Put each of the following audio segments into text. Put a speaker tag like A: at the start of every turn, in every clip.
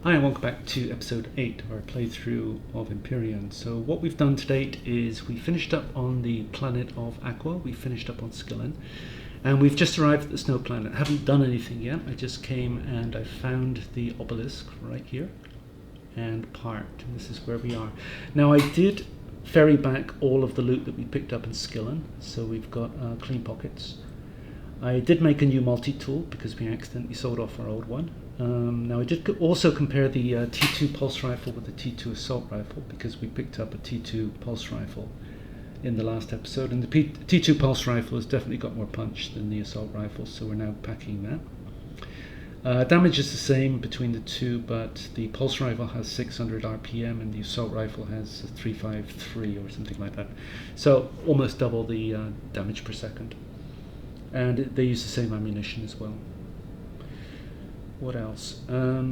A: Hi and welcome back to episode 8 of our playthrough of Empyrion. So what we've done to date is we finished up on the planet of Akua, we finished up on Skillon, and we've just arrived at the snow planet. I haven't done anything yet, I just came and I found the obelisk right here and parked, and this is where we are. Now I did ferry back all of the loot that we picked up in Skillon, so we've got clean pockets. I did make a new multi-tool because we accidentally sold off our old one. Now I did also compare the T2 pulse rifle with the T2 assault rifle because we picked up a T2 pulse rifle in the last episode, and the T2 pulse rifle has definitely got more punch than the assault rifle, so we're now packing that. Damage is the same between the two, but the pulse rifle has 600 RPM and the assault rifle has 353 or something like that, so almost double the damage per second. And they use the same ammunition as well. What else? Now,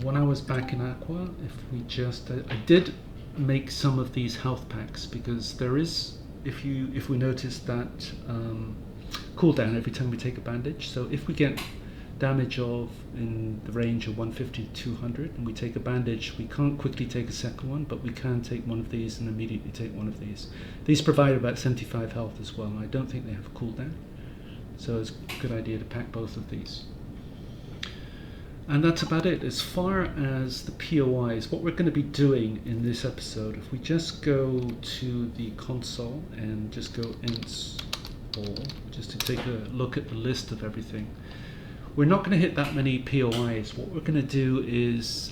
A: when I was back in Akua, I did make some of these health packs because there is, if we notice that cooldown every time we take a bandage. So if we get damage in the range of 150 to 200 and we take a bandage, we can't quickly take a second one, but we can take one of these and immediately take one of these. These provide about 75 health as well. I don't think they have a cooldown, so it's a good idea to pack both of these. And that's about it. As far as the POIs, what we're going to be doing in this episode, if we just go to the console and just go install, just to take a look at the list of everything, we're not going to hit that many POIs. What we're going to do is,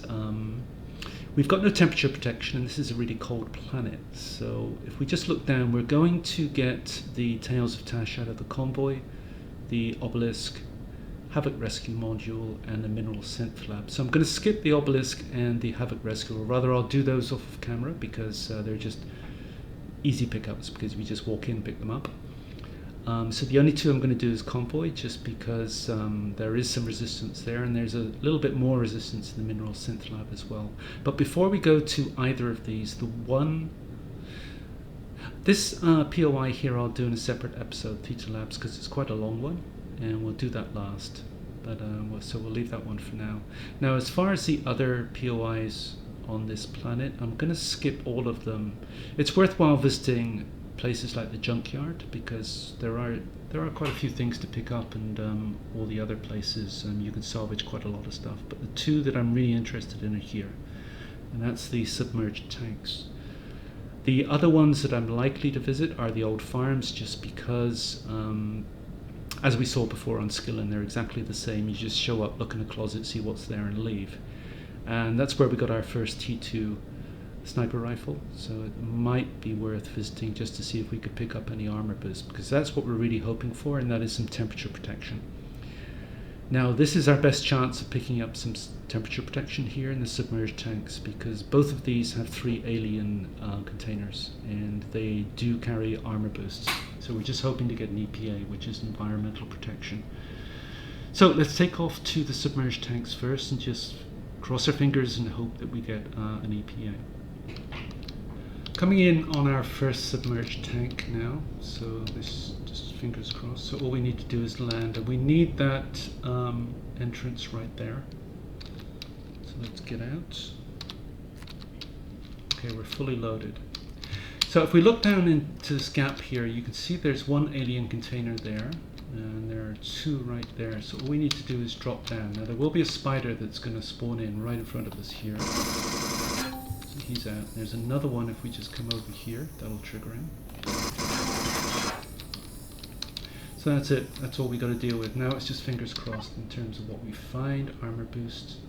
A: we've got no temperature protection and this is a really cold planet. So if we just look down, we're going to get the Tales of Tash out of the Convoy, the Obelisk, Havoc Rescue Module, and the Mineral Synth Lab. So I'm going to skip the Obelisk and the Havoc Rescue, or rather I'll do those off of camera because they're just easy pickups because we just walk in and pick them up. So the only two I'm going to do is Convoy, just because there is some resistance there, and there's a little bit more resistance in the Mineral Synth Lab as well. But before we go to either of these, this POI here I'll do in a separate episode, Theta Labs, because it's quite a long one, and we'll do that last. But so we'll leave that one for now. Now, as far as the other POIs on this planet, I'm going to skip all of them. It's worthwhile visiting places like the junkyard because there are quite a few things to pick up, and all the other places you can salvage quite a lot of stuff. But the two that I'm really interested in are here, and that's the submerged tanks. The other ones that I'm likely to visit are the old farms, just because as we saw before on Skillon, they're exactly the same. You just show up, look in a closet, see what's there and leave. And that's where we got our first T2 sniper rifle, so it might be worth visiting just to see if we could pick up any armor boost, because that's what we're really hoping for, and that is some temperature protection. Now this is our best chance of picking up some temperature protection here in the submerged tanks, because both of these have 3 alien containers and they do carry armor boosts, so we're just hoping to get an EPA, which is environmental protection. So let's take off to the submerged tanks first and just cross our fingers and hope that we get an EPA. Coming in on our first submerged tank now, so this just fingers crossed. So all we need to do is land, and we need that entrance right there. So let's get out. Okay, we're fully loaded. So if we look down into this gap here, you can see there's one alien container there, and there are 2 right there. So all we need to do is drop down. Now there will be a spider that's going to spawn in right in front of us here. He's out. There's another one if we just come over here, that'll trigger him. So that's it, that's all we got to deal with. Now it's just fingers crossed in terms of what we find. Armor boost,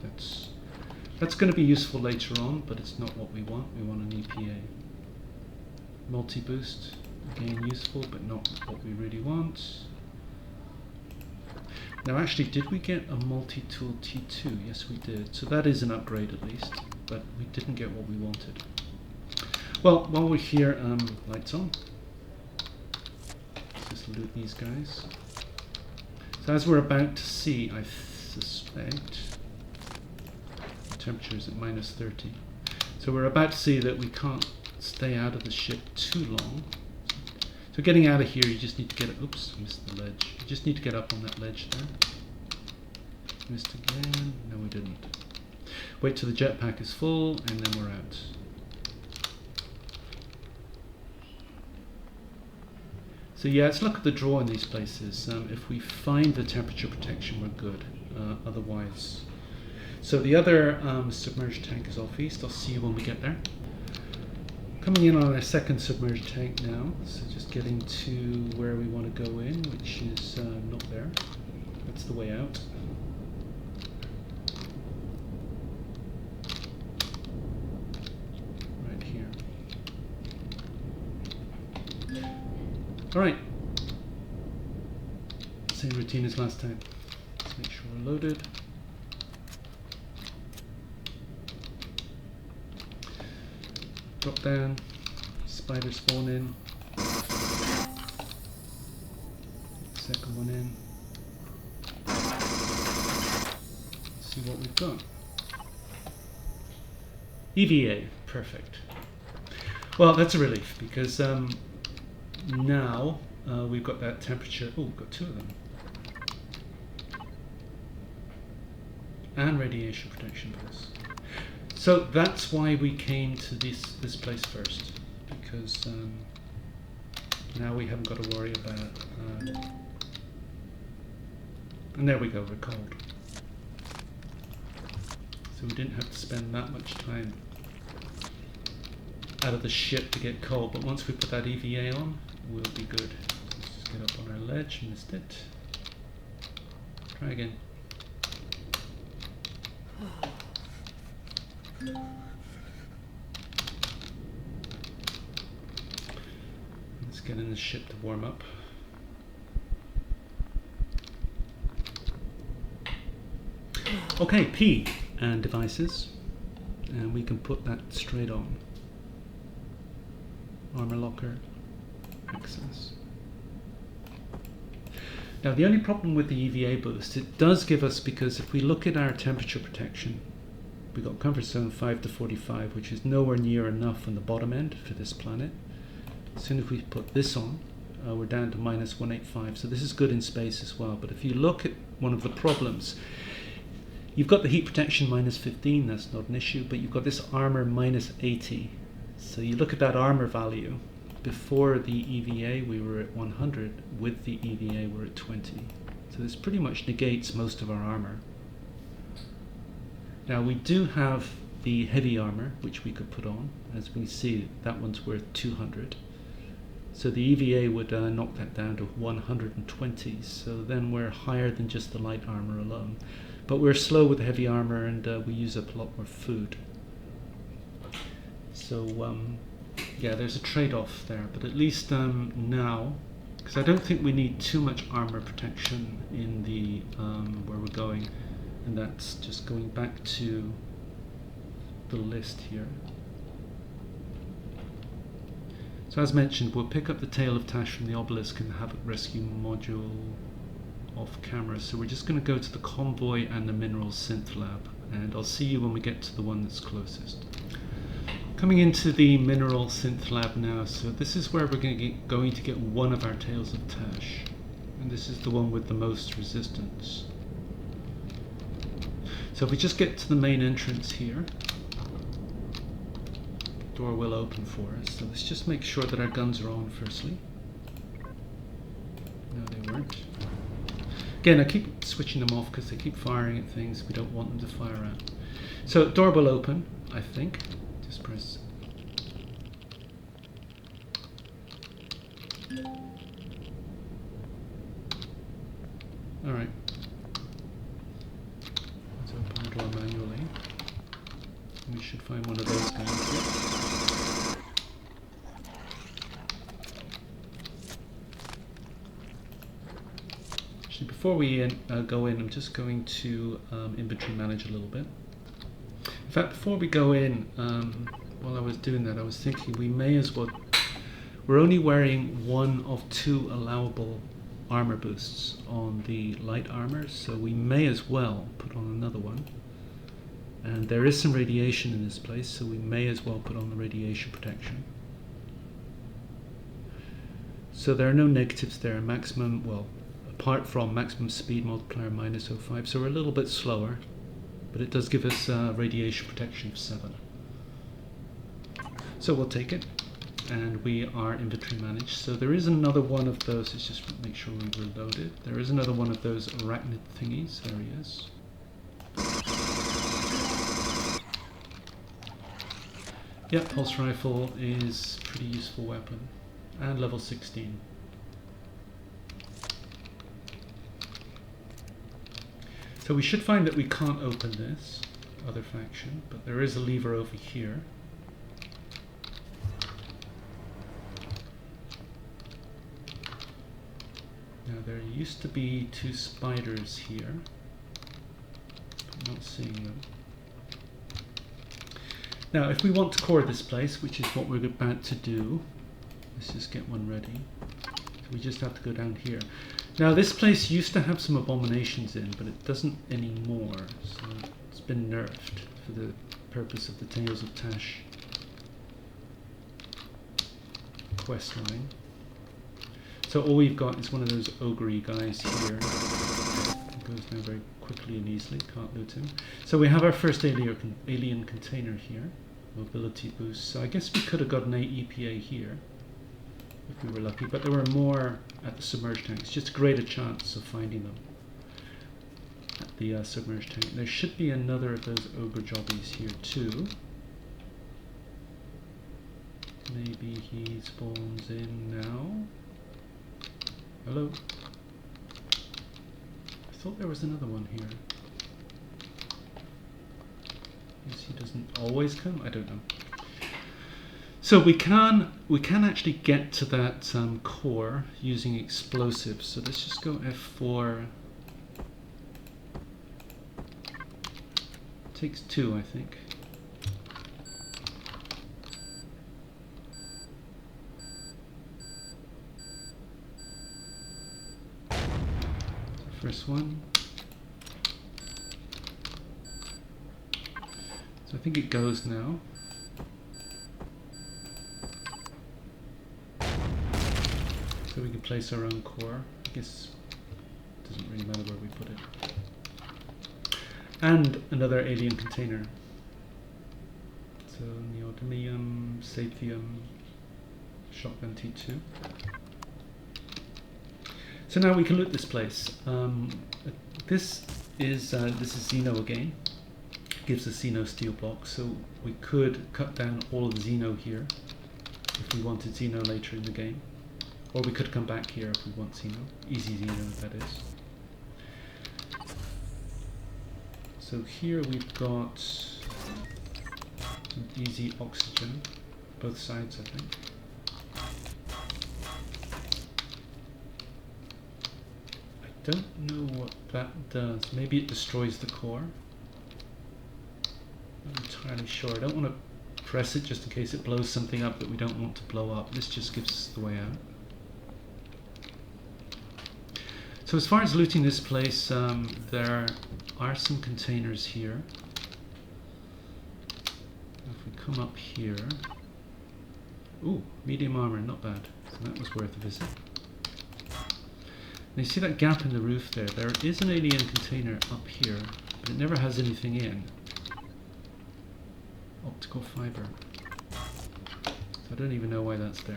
A: that's going to be useful later on, but it's not what we want. We want an EPA. Multi-boost, again useful, but not what we really want. Now actually, did we get a multi-tool T2? Yes we did, so that is an upgrade at least, but we didn't get what we wanted. Well, while we're here, lights on. Let's just loot these guys. So as we're about to see, I suspect, the temperature is at -30. So we're about to see that we can't stay out of the ship too long. So getting out of here, you just need to get, oops, I missed the ledge. You just need to get up on that ledge there. Missed again. No, we didn't. Wait till the jetpack is full, and then we're out. So yeah, let's look at the draw in these places. If we find the temperature protection, we're good. Otherwise... So the other submerged tank is off east. I'll see you when we get there. Coming in on our second submerged tank now. So just getting to where we want to go in, which is not there. That's the way out. Right here. Alright. Same routine as last time. Let's make sure we're loaded. Drop down. Spider spawn in. Second one in. See what we've got. EVA. Perfect. Well, that's a relief because now we've got that temperature. Oh, we've got two of them. And radiation protection boost. So that's why we came to this place first, because now we haven't got to worry about. And there we go. We're cold. So we didn't have to spend that much time out of the ship to get cold. But once we put that EVA on, we'll be good. Let's just get up on our ledge. Missed it. Try again. Let's get in the ship to warm up. Okay, P and devices, and we can put that straight on. Armor locker, access. Now the only problem with the EVA boost, it does give us, because if we look at our temperature protection, we've got comfort zone 5 to 45, which is nowhere near enough on the bottom end for this planet. As soon as we put this on, we're down to minus 185, so this is good in space as well. But if you look at one of the problems, you've got the heat protection minus 15, that's not an issue, but you've got this armor minus 80. So you look at that armor value, before the EVA we were at 100, with the EVA we're at 20. So this pretty much negates most of our armor. Now we do have the heavy armor, which we could put on. As we can see, that one's worth 200. So the EVA would knock that down to 120. So then we're higher than just the light armor alone. But we're slow with the heavy armor, and we use up a lot more food. So yeah, there's a trade-off there. But at least now, because I don't think we need too much armor protection in the where we're going. And that's just going back to the list here. So as mentioned, we'll pick up the tail of Tash from the obelisk and have it rescue module off camera. So we're just going to go to the Convoy and the Mineral Synth Lab, and I'll see you when we get to the one that's closest. Coming into the Mineral Synth Lab now. So this is where we're going to get one of our tails of Tash, and this is the one with the most resistance. So if we just get to the main entrance here, the door will open for us. So let's just make sure that our guns are on firstly. No, they weren't. Again, I keep switching them off because they keep firing at things we don't want them to fire at. So door will open, I think. Just press. All right. Open the door manually. We should find one of those guys here. Actually, before we go in, I'm just going to inventory manage a little bit. In fact, before we go in, while I was doing that, I was thinking we may as well... We're only wearing one of two allowable armor boosts on the light armor, so we may as well put on another one. And there is some radiation in this place, so we may as well put on the radiation protection. So there are no negatives there. Maximum, well, apart from maximum speed multiplier minus 0.05, so we're a little bit slower, but it does give us radiation protection of 7. So we'll take it, and we are inventory managed. So there is another one of those, let's just make sure we reload it. There is another one of those arachnid thingies, there he is. Yep, pulse rifle is a pretty useful weapon, and level 16. So we should find that we can't open this other faction, but there is a lever over here. Now there used to be 2 spiders here. I'm not seeing them. Now if we want to core this place, which is what we're about to do, let's just get one ready. So we just have to go down here. Now this place used to have some abominations in, but it doesn't anymore. So it's been nerfed for the purpose of the Tales of Tash quest line. So all we've got is one of those ogre guys here. It goes down very quickly and easily, can't loot him. So we have our first alien container here, mobility boost. So I guess we could have got an Ep.8 here if we were lucky, but there were more at the submerged tank. It's just a greater chance of finding them at the submerged tank. There should be another of those ogre jobbies here too. Maybe he spawns in now. Hello? I thought there was another one here. Yes, he doesn't always come? I don't know. So we can actually get to that core using explosives. So let's just go F4. Takes 2, I think. First one. So I think it goes now. So we can place our own core. I guess it doesn't really matter where we put it. And another alien container. So neodymium, saphium, shotgun T2. So now we can loot this place. This is Xeno again. Gives us Xeno steel blocks, so we could cut down all of the Xeno here if we wanted Xeno later in the game. Or we could come back here if we want Xeno. Easy Xeno, that is. So here we've got some easy oxygen, both sides I think. I don't know what that does. Maybe it destroys the core. Not entirely sure. I don't want to press it just in case it blows something up that we don't want to blow up. This just gives us the way out. So as far as looting this place, there are some containers here. If we come up here, ooh, medium armor, not bad. So that was worth a visit. Now you see that gap in the roof there? There is an alien container up here, but it never has anything in. Optical fiber. So I don't even know why that's there.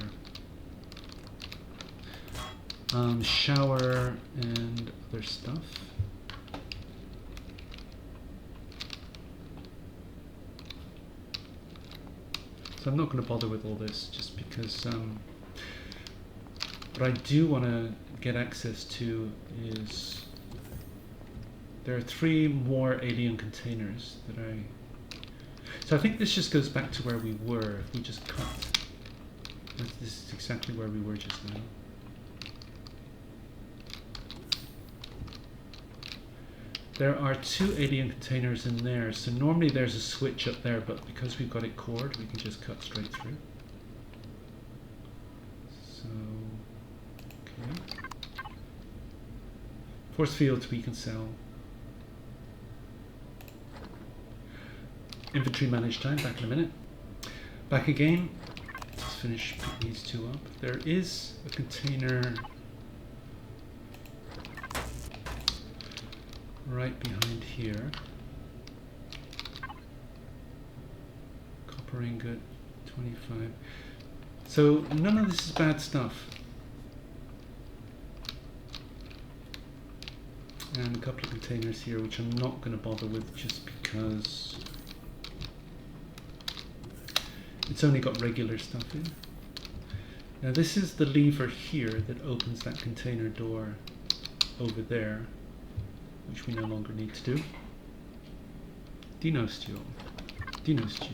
A: Shower and other stuff. So I'm not going to bother with all this just because what I do want to get access to is there are 3 more alien containers that so I think this just goes back to where we were if we just cut. This is exactly where we were just now. There are 2 alien containers in there, so normally there's a switch up there, but because we've got it cored, we can just cut straight through. So, okay. Force fields we can sell. Inventory manage time, back in a minute. Back again. Let's finish picking these 2 up. There is a container right behind here. Copper ingot, 25. So none of this is bad stuff. And a couple of containers here, which I'm not going to bother with just because it's only got regular stuff in. Now this is the lever here that opens that container door over there, which we no longer need to do. Dino stew. Dino stew.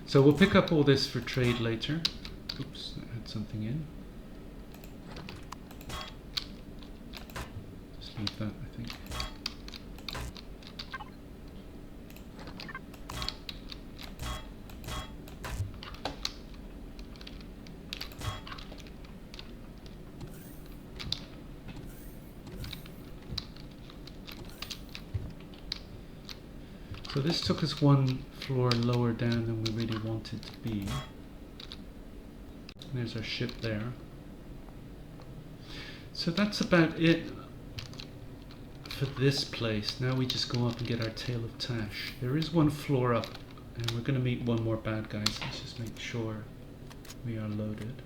A: So we'll pick up all this for trade later. Oops, that had something in. Just leave that, I think. So this took us one floor lower down than we really wanted to be. And there's our ship there. So that's about it for this place. Now we just go up and get our Tail of Tash. There is one floor up, and we're going to meet one more bad guy, so let's just make sure we are loaded.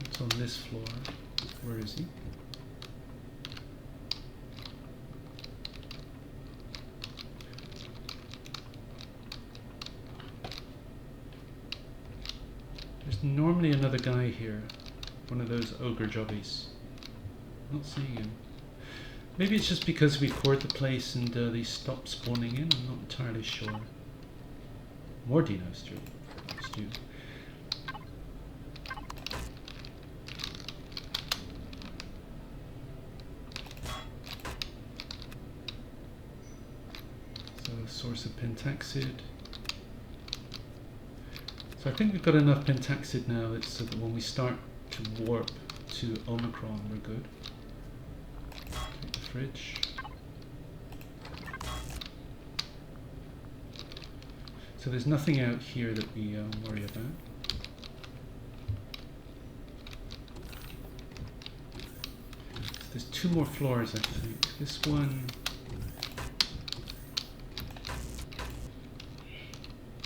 A: It's on this floor. Where is he? There's normally another guy here. One of those ogre jobbies. Not seeing him. Maybe it's just because we cored the place and they stopped spawning in. I'm not entirely sure. More Dino stew. So, source of pentaxid. So I think we've got enough pentaxid now so that when we start to warp to Omicron, we're good. Take the fridge. So there's nothing out here that we worry about. So there's two more floors, I think. This one...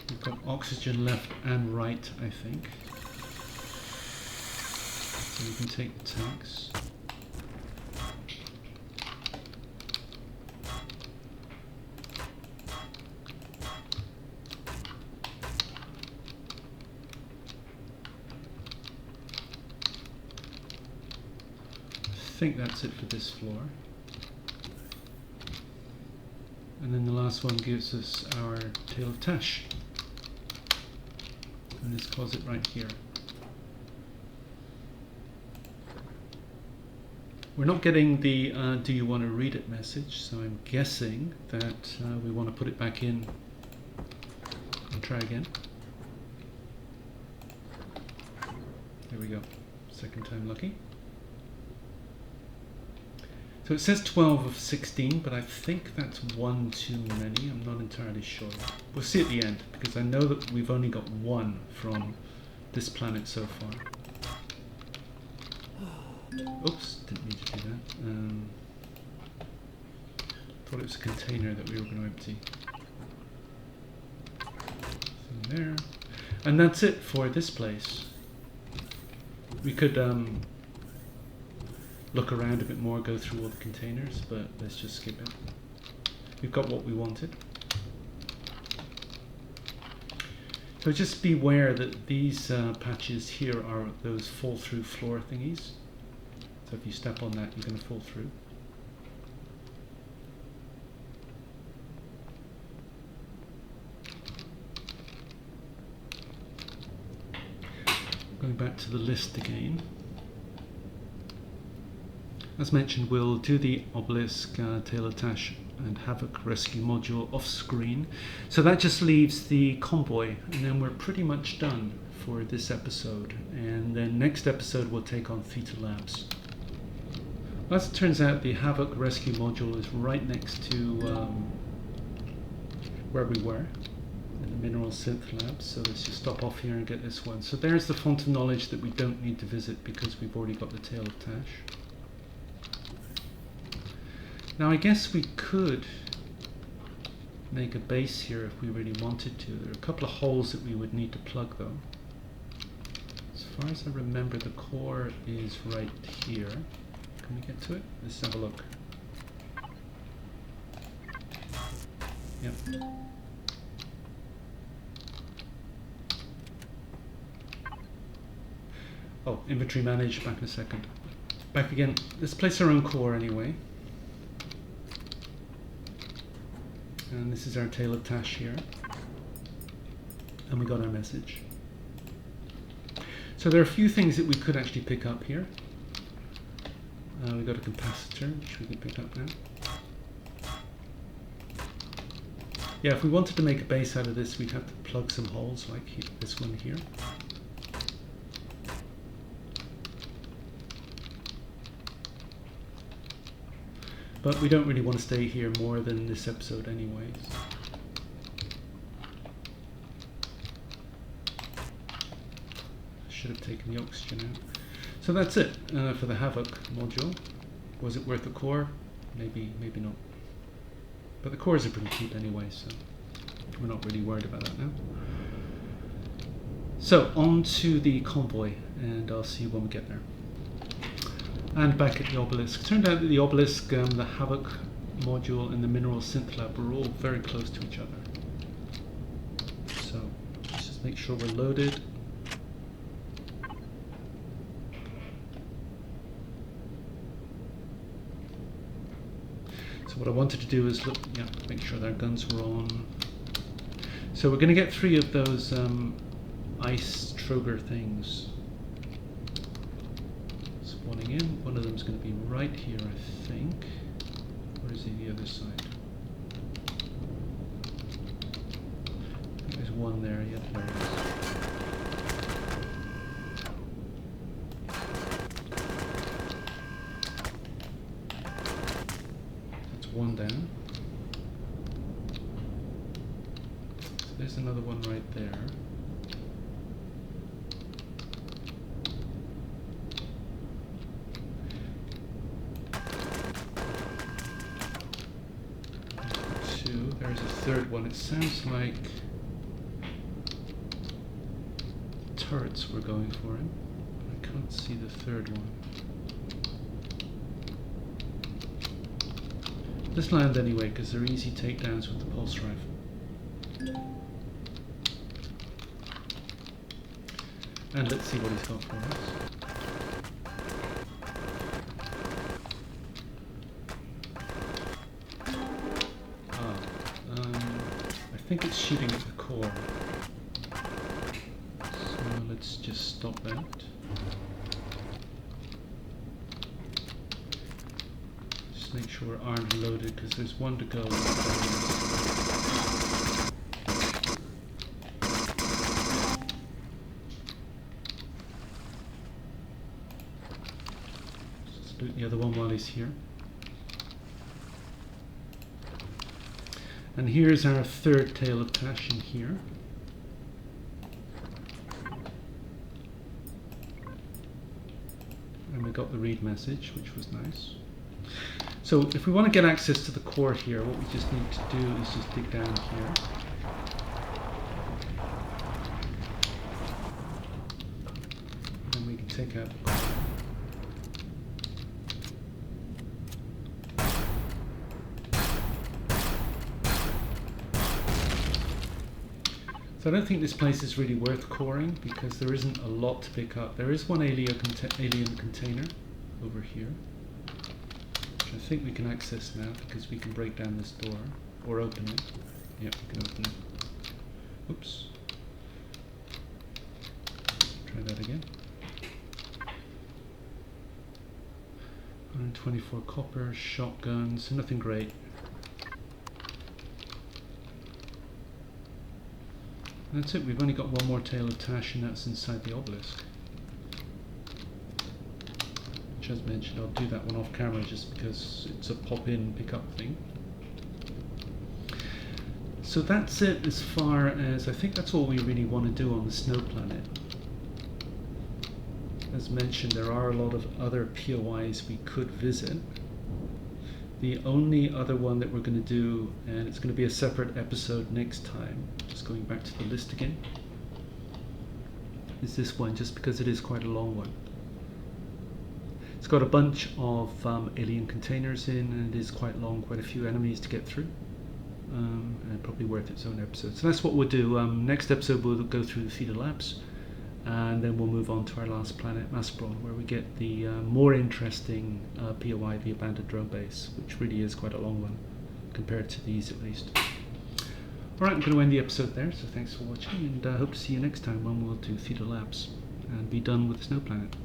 A: We've got oxygen left and right, I think. So we can take the tanks. I think that's it for this floor. And then the last one gives us our Tail of Tash. In this closet right here. We're not getting the do you want to read it message, so I'm guessing that we want to put it back in and try again. There we go. Second time lucky. So it says 12 of 16, but I think that's one too many. I'm not entirely sure. We'll see at the end, because I know that we've only got one from this planet so far. Oops, didn't mean to do that. Thought it was a container that we were going to empty. So there. And that's it for this place. We could look around a bit more, go through all the containers, but let's just skip it. We've got what we wanted. So just beware that these patches here are those fall through floor thingies. So if you step on that, you're going to fall through. Going back to the list again. As mentioned, we'll do the Obelisk, Tail of Tash and Havoc rescue module off screen. So that just leaves the Convoy, and then we're pretty much done for this episode. And then next episode we'll take on Theta Labs. As it turns out, the Havoc rescue module is right next to where we were. in the Mineral Synth Lab. So let's just stop off here and get this one. So there's the font of knowledge that we don't need to visit because we've already got the tail of Tash. Now I guess we could make a base here if we really wanted to. There are a couple of holes that we would need to plug though. As far as I remember, the core is right here. Can we get to it? Let's have a look. Yep. Oh, inventory manage, back in a second. Back again. Let's place our own core anyway. And this is our tail of Tash here. And we got our message. So there are a few things that we could actually pick up here. We've got a capacitor, which we can pick up now. Yeah, if we wanted to make a base out of this, we'd have to plug some holes, like this one here. But we don't really want to stay here more than this episode anyways. Should have taken the oxygen out. So that's it for the Havoc module. Was it worth the core? Maybe, maybe not. But the cores are pretty cheap anyway, so we're not really worried about that now. So on to the Convoy, and I'll see you when we get there. And back at the obelisk. It turned out that the obelisk, the Havoc module, and the Mineral Synth Lab were all very close to each other. So let's just make sure we're loaded. So what I wanted to do is look, make sure that our guns were on. So we're going to get 3 of those ice trigger things spawning in. One of them is going to be right here, I think. Or is he the other side? I think there's one there. Yeah, there it is. One down. So there's another one right there. Two. There's a third one. It sounds like turrets were going for him. I can't see the third one. Let's land anyway, because they're easy takedowns with the pulse rifle. And let's see what he's got for us. I think it's shooting at the core. So let's just stop that. Make sure we're armed and loaded because there's one to go. Let's loot the other one while he's here. And here's our third tail of Tash in here. And we got the read message, which was nice. So if we want to get access to the core here, what we just need to do is just dig down here. And we can take out the core. So I don't think this place is really worth coring because there isn't a lot to pick up. There is one alien container over here. I think we can access now because we can break down this door or open it. Yep, we can open it. Oops. Try that again. 124 copper, shotguns, nothing great. And that's it, we've only got one more tail of Tash and that's inside the obelisk. As mentioned, I'll do that one off camera just because it's a pop-in pickup thing. So that's it as far as, I think that's all we really want to do on the snow planet. As mentioned, there are a lot of other POIs we could visit. The only other one that we're going to do, and it's going to be a separate episode next time, just going back to the list again, is this one, just because it is quite a long one. It's got a bunch of alien containers in, and it is quite long, quite a few enemies to get through, and probably worth its own episode. So that's what we'll do. Next episode we'll go through the Theta Labs, and then we'll move on to our last planet, Maspron, where we get the more interesting POI, the abandoned drone base, which really is quite a long one, compared to these at least. Alright, I'm going to end the episode there, so thanks for watching, and hope to see you next time when we'll do Theta Labs, and be done with the snow planet.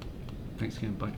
A: Thanks again, bye.